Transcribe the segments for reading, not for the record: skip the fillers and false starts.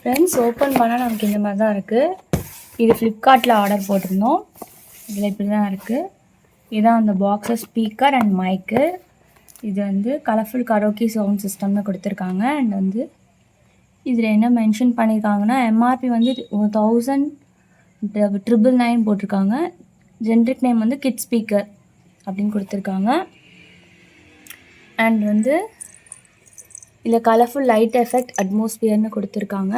Friends, open பண்ணால் நமக்கு இந்த மாதிரி தான் இருக்குது. இது ஃப்ளிப்கார்ட்டில் ஆர்டர் போட்டிருந்தோம். இதில் இப்படி தான் இருக்குது. இதுதான் அந்த பாக்ஸர், ஸ்பீக்கர் அண்ட் மைக்கு. இது வந்து கலர்ஃபுல் கரோக்கி சவுண்ட் சிஸ்டம்னு கொடுத்துருக்காங்க. அண்ட் வந்து இதில் என்ன மென்ஷன் பண்ணியிருக்காங்கன்னா, எம்ஆர்பி வந்து 1999 போட்டிருக்காங்க. ஜென்ரிக் நேம் வந்து கிட் ஸ்பீக்கர் அப்படின்னு கொடுத்துருக்காங்க. அண்ட் வந்து இதில் கலர்ஃபுல் லைட் எஃபெக்ட் அட்மாஸ்பியர்னு கொடுத்துருக்காங்க.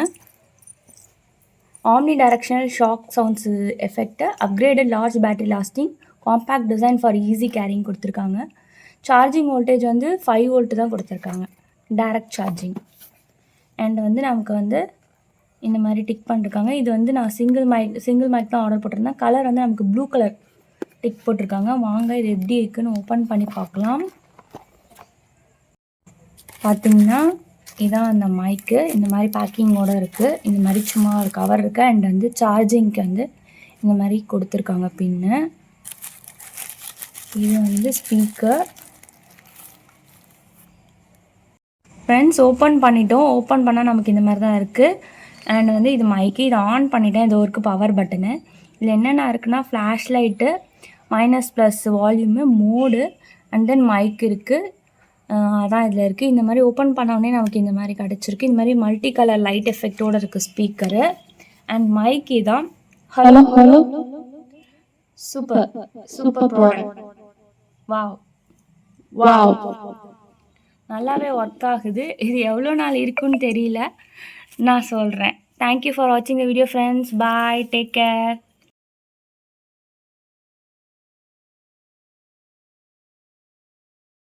Omni directional shock sounds effect, upgraded large battery lasting, compact design for easy carrying கொடுத்துருக்காங்க. சார்ஜிங் வோல்டேஜ் வந்து 5 வோல்ட் தான் கொடுத்துருக்காங்க, டைரக்ட் சார்ஜிங். அண்ட் வந்து நமக்கு வந்து இந்த மாதிரி டிக் பண்ணிருக்காங்க. இது வந்து நான் சிங்கிள் மைக் தான் ஆர்டர் போட்டிருந்தேன். கலர் வந்து நமக்கு ப்ளூ கலர் டிக் போட்டிருக்காங்க. வாங்க இது எப்படி இருக்குன்னு ஓப்பன் பண்ணி பார்க்கலாம். பார்த்தீங்கன்னா இதான் அந்த மைக்கு. இந்த மாதிரி பேக்கிங்கோடு இருக்குது. இந்த மாதிரி சும்மா ஒரு கவர் இருக்குது. அண்ட் வந்து சார்ஜிங்க்கு வந்து இந்த மாதிரி கொடுத்துருக்காங்க பின்னு. இது வந்து ஸ்பீக்கர். ஃப்ரெண்ட்ஸ், ஓப்பன் பண்ணிட்டோம். ஓப்பன் பண்ணால் நமக்கு இந்த மாதிரி தான் இருக்குது. அண்ட் வந்து இது மைக்கு. இதை ஆன் பண்ணிட்டேன். இது ஒரு பவர் பட்டனு. இதில் என்னென்ன இருக்குன்னா, flash light, minus volume, mode and then mic இருக்குது. அதான் இதில் இருக்குது. இந்த மாதிரி ஓப்பன் பண்ணோடனே நமக்கு இந்த மாதிரி கிடச்சிருக்கு. இந்த மாதிரி மல்டி கலர் லைட் எஃபெக்டோடு இருக்குது ஸ்பீக்கரு. அண்ட் மைக் இதான். Hello hello, super super product. Wow wow, நல்லாவே ஒர்க் ஆகுது. இது எவ்வளோ நாள் இருக்குன்னு தெரியல, நான் சொல்கிறேன். தேங்க்யூ ஃபார் வாட்சிங் the video friends. Bye, take care.